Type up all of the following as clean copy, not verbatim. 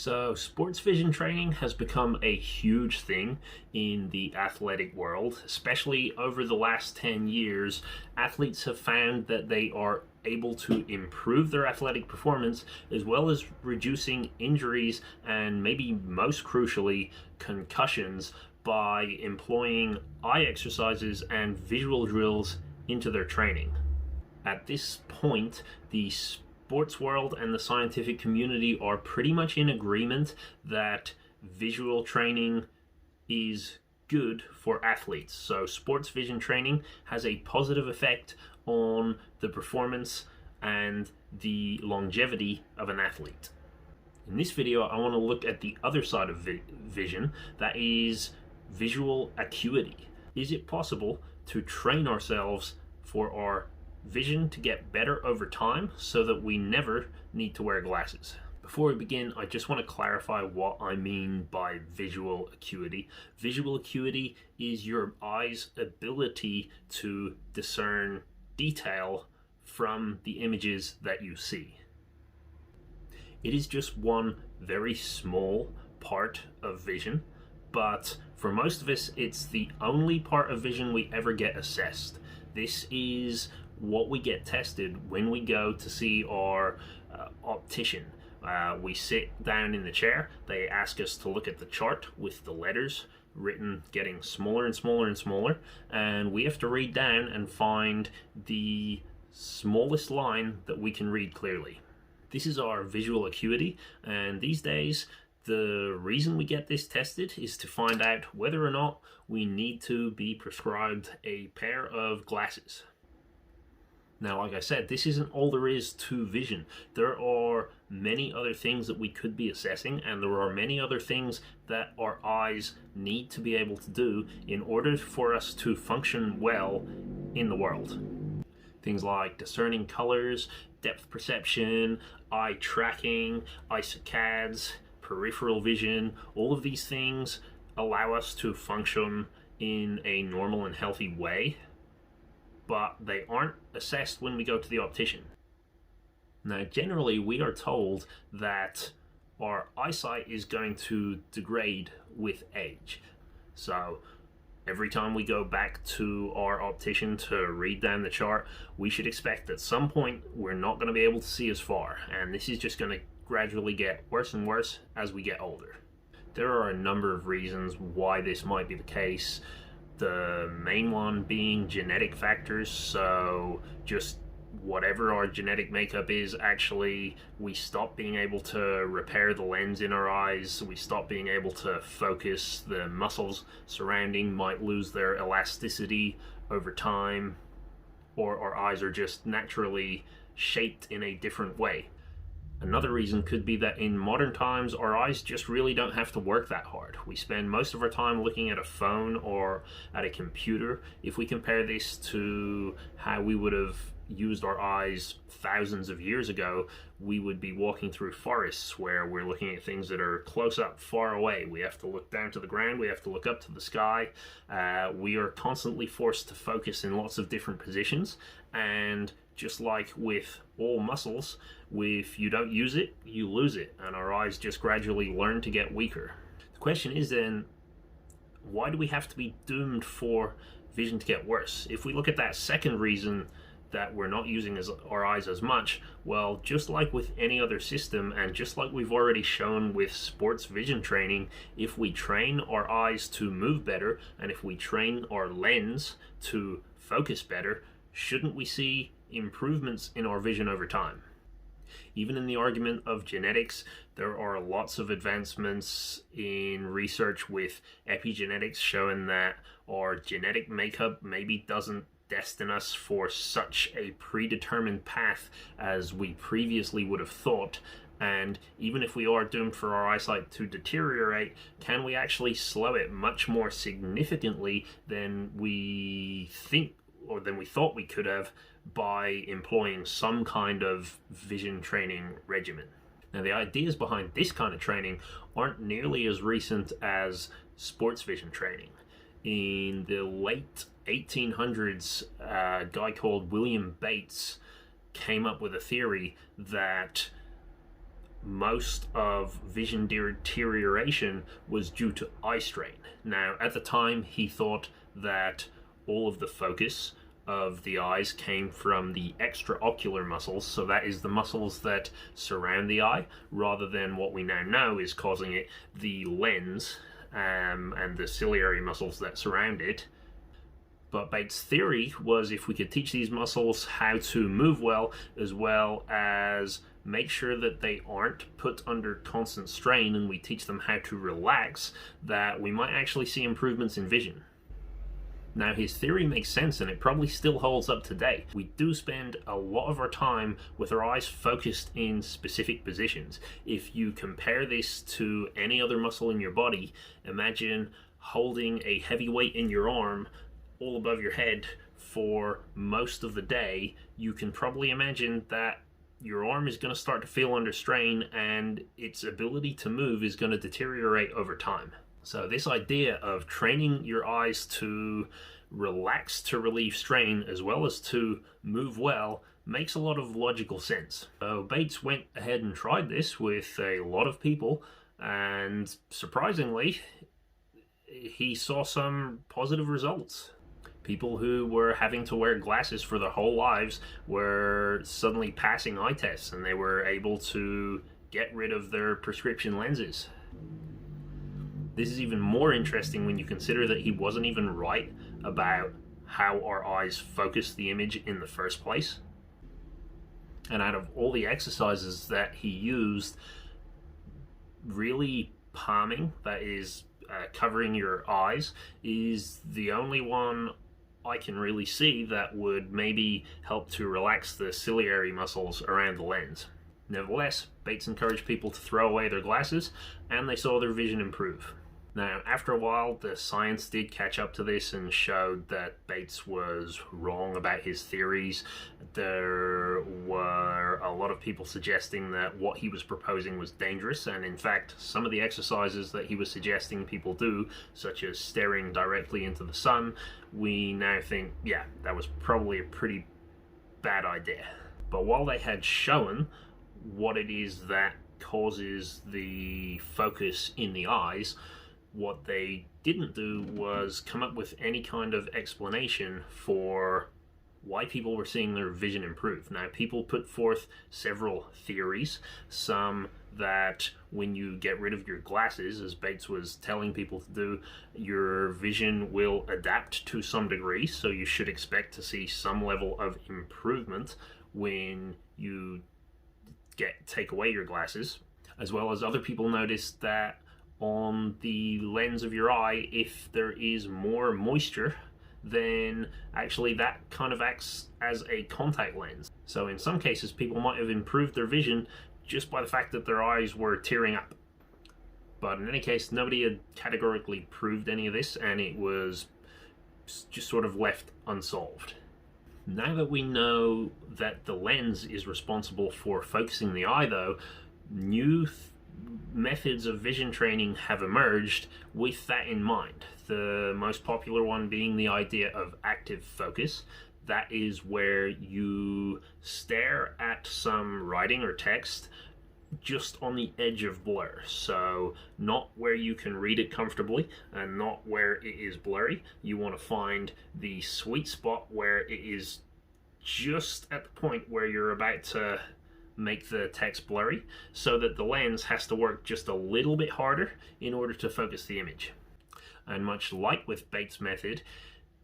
So, sports vision training has become a huge thing in the athletic world, especially over the last 10 years. Athletes have found that they are able to improve their athletic performance as well as reducing injuries and, maybe most crucially, concussions by employing eye exercises and visual drills into their training. At this point, the sports world and the scientific community are pretty much in agreement that visual training is good for athletes. So sports vision training has a positive effect on the performance and the longevity of an athlete. In this video, I want to look at the other side of vision, that is visual acuity. Is it possible to train ourselves for our vision to get better over time so that we never need to wear glasses? Before we begin, I just want to clarify what I mean by visual acuity. Visual acuity is your eye's ability to discern detail from the images that you see. It is just one very small part of vision, but for most of us, it's the only part of vision we ever get assessed. This is what we get tested when we go to see our optician. We sit down in the chair, they ask us to look at the chart with the letters written getting smaller and smaller and smaller, and we have to read down and find the smallest line that we can read clearly. This is our visual acuity, and these days the reason we get this tested is to find out whether or not we need to be prescribed a pair of glasses. Now, like I said, this isn't all there is to vision. There are many other things that we could be assessing, and there are many other things that our eyes need to be able to do in order for us to function well in the world. Things like discerning colors, depth perception, eye tracking, eye saccades, peripheral vision. All of these things allow us to function in a normal and healthy way, but they aren't assessed when we go to the optician. Now, generally, we are told that our eyesight is going to degrade with age. So every time we go back to our optician to read down the chart, we should expect at some point we're not going to be able to see as far, and this is just going to gradually get worse and worse as we get older. There are a number of reasons why this might be the case. The main one being genetic factors, so just whatever our genetic makeup is, actually we stop being able to repair the lens in our eyes, we stop being able to focus, the muscles surrounding might lose their elasticity over time, or our eyes are just naturally shaped in a different way. Another reason could be that in modern times, our eyes just really don't have to work that hard. We spend most of our time looking at a phone or at a computer. If we compare this to how we would have used our eyes thousands of years ago, we would be walking through forests where we're looking at things that are close up, far away. We have to look down to the ground, we have to look up to the sky. We are constantly forced to focus in lots of different positions, and just like with all muscles, if you don't use it, you lose it, and our eyes just gradually learn to get weaker. The question is then, why do we have to be doomed for vision to get worse? If we look at that second reason, that we're not using our eyes as much, well, just like with any other system, and just like we've already shown with sports vision training, if we train our eyes to move better, and if we train our lens to focus better, shouldn't we see improvements in our vision over time? Even in the argument of genetics, there are lots of advancements in research with epigenetics showing that our genetic makeup maybe doesn't destine us for such a predetermined path as we previously would have thought. And even if we are doomed for our eyesight to deteriorate, can we actually slow it much more significantly than we think, or than we thought we could have, by employing some kind of vision training regimen? Now, the ideas behind this kind of training aren't nearly as recent as sports vision training. In the late 1800s, a guy called William Bates came up with a theory that most of vision deterioration was due to eye strain. Now, at the time, he thought that all of the focus of the eyes came from the extraocular muscles, so that is the muscles that surround the eye, rather than what we now know is causing it, the lens and the ciliary muscles that surround it. But Bates' theory was if we could teach these muscles how to move well as make sure that they aren't put under constant strain, and we teach them how to relax, that we might actually see improvements in vision. Now, his theory makes sense, and it probably still holds up today. We do spend a lot of our time with our eyes focused in specific positions. If you compare this to any other muscle in your body, imagine holding a heavy weight in your arm all above your head for most of the day. You can probably imagine that your arm is going to start to feel under strain, and its ability to move is going to deteriorate over time. So this idea of training your eyes to relax to relieve strain as well as to move well makes a lot of logical sense. So Bates went ahead and tried this with a lot of people, and surprisingly, he saw some positive results. People who were having to wear glasses for their whole lives were suddenly passing eye tests, and they were able to get rid of their prescription lenses. This is even more interesting when you consider that he wasn't even right about how our eyes focus the image in the first place. And out of all the exercises that he used, really palming, that is covering your eyes, is the only one I can really see that would maybe help to relax the ciliary muscles around the lens. Nevertheless, Bates encouraged people to throw away their glasses, and they saw their vision improve. Now, after a while, the science did catch up to this and showed that Bates was wrong about his theories. There were a lot of people suggesting that what he was proposing was dangerous, and in fact, some of the exercises that he was suggesting people do, such as staring directly into the sun, we now think, yeah, that was probably a pretty bad idea. But while they had shown what it is that causes the focus in the eyes, what they didn't do was come up with any kind of explanation for why people were seeing their vision improve. Now, people put forth several theories, some that when you get rid of your glasses, as Bates was telling people to do, your vision will adapt to some degree, so you should expect to see some level of improvement when you take away your glasses. As well as other people noticed that on the lens of your eye, if there is more moisture, then actually that kind of acts as a contact lens. So in some cases, people might have improved their vision just by the fact that their eyes were tearing up. But in any case, nobody had categorically proved any of this, and it was just sort of left unsolved. Now that we know that the lens is responsible for focusing the eye, though, new methods of vision training have emerged with that in mind. The most popular one being the idea of active focus. That is where you stare at some writing or text just on the edge of blur. So not where you can read it comfortably and not where it is blurry. You want to find the sweet spot where it is just at the point where you're about to make the text blurry, so that the lens has to work just a little bit harder in order to focus the image. And much like with Bates' method,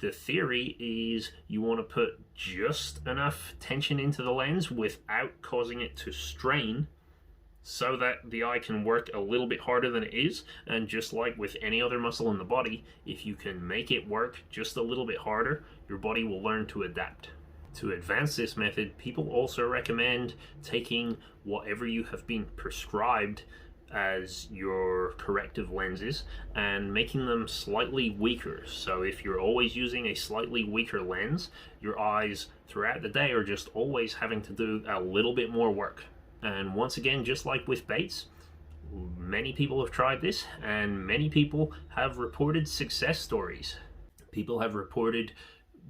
the theory is you want to put just enough tension into the lens without causing it to strain, so that the eye can work a little bit harder than it is. And just like with any other muscle in the body, if you can make it work just a little bit harder, your body will learn to adapt. To advance this method, people also recommend taking whatever you have been prescribed as your corrective lenses and making them slightly weaker. So if you're always using a slightly weaker lens, your eyes throughout the day are just always having to do a little bit more work. And once again, just like with Bates, many people have tried this, and many people have reported success stories. People have reported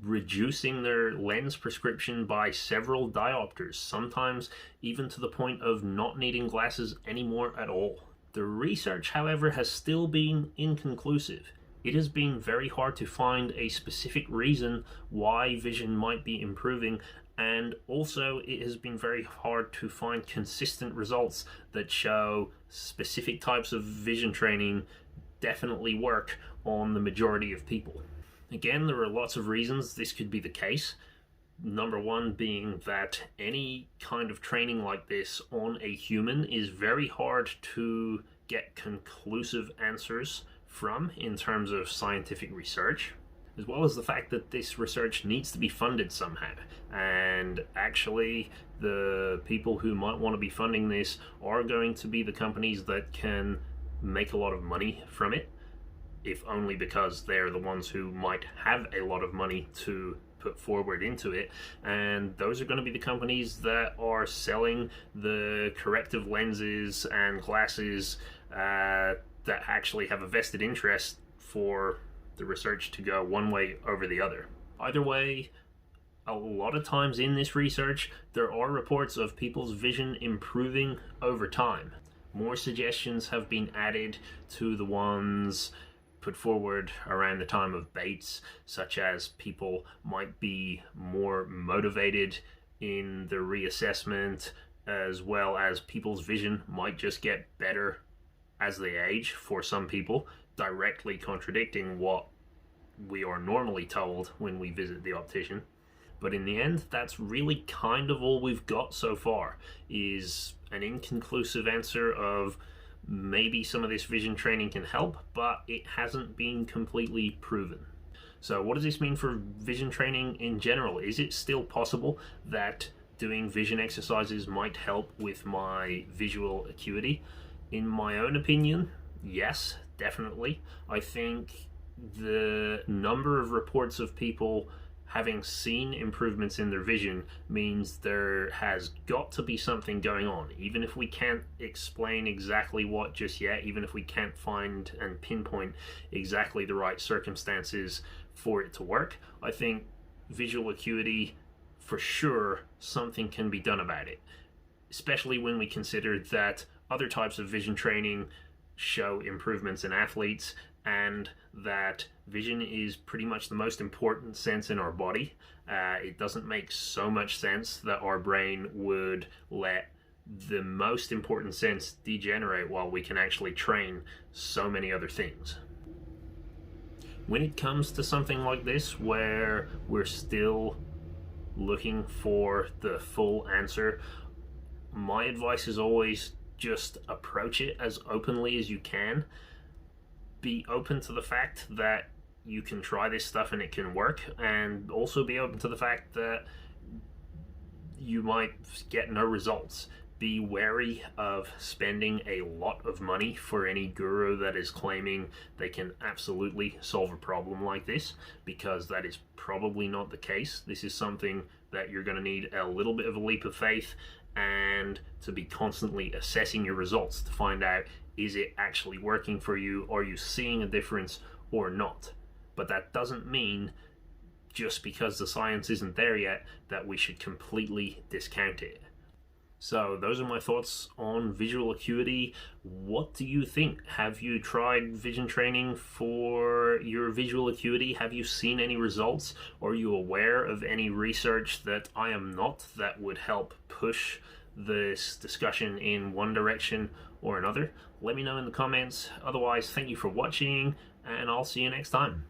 reducing their lens prescription by several diopters, sometimes even to the point of not needing glasses anymore at all. The research, however, has still been inconclusive. It has been very hard to find a specific reason why vision might be improving, and also it has been very hard to find consistent results that show specific types of vision training definitely work on the majority of people. Again, there are lots of reasons this could be the case. Number one being that any kind of training like this on a human is very hard to get conclusive answers from in terms of scientific research, as well as the fact that this research needs to be funded somehow. And actually, the people who might want to be funding this are going to be the companies that can make a lot of money from it, if only because they're the ones who might have a lot of money to put forward into it. And those are going to be the companies that are selling the corrective lenses and glasses that actually have a vested interest for the research to go one way over the other. Either way, a lot of times in this research, there are reports of people's vision improving over time. More suggestions have been added to the ones put forward around the time of Bates, such as people might be more motivated in the reassessment, as well as people's vision might just get better as they age for some people, directly contradicting what we are normally told when we visit the optician. But in the end, that's really kind of all we've got so far, is an inconclusive answer of maybe some of this vision training can help, but it hasn't been completely proven. So what does this mean for vision training in general? Is it still possible that doing vision exercises might help with my visual acuity? In my own opinion, yes, definitely. I think the number of reports of people having seen improvements in their vision means there has got to be something going on. Even if we can't explain exactly what just yet, even if we can't find and pinpoint exactly the right circumstances for it to work, I think visual acuity, for sure, something can be done about it. Especially when we consider that other types of vision training show improvements in athletes, and that vision is pretty much the most important sense in our body. It doesn't make so much sense that our brain would let the most important sense degenerate while we can actually train so many other things. When it comes to something like this, where we're still looking for the full answer, my advice is always just approach it as openly as you can. Be open to the fact that you can try this stuff and it can work, and also be open to the fact that you might get no results. Be wary of spending a lot of money for any guru that is claiming they can absolutely solve a problem like this, because that is probably not the case. This is something that you're going to need a little bit of a leap of faith, and to be constantly assessing your results to find out, is it actually working for you? Are you seeing a difference or not? But that doesn't mean, just because the science isn't there yet, that we should completely discount it. So those are my thoughts on visual acuity. What do you think? Have you tried vision training for your visual acuity? Have you seen any results? Are you aware of any research that I am not that would help push this discussion in one direction or another? Let me know in the comments. Otherwise, thank you for watching, and I'll see you next time.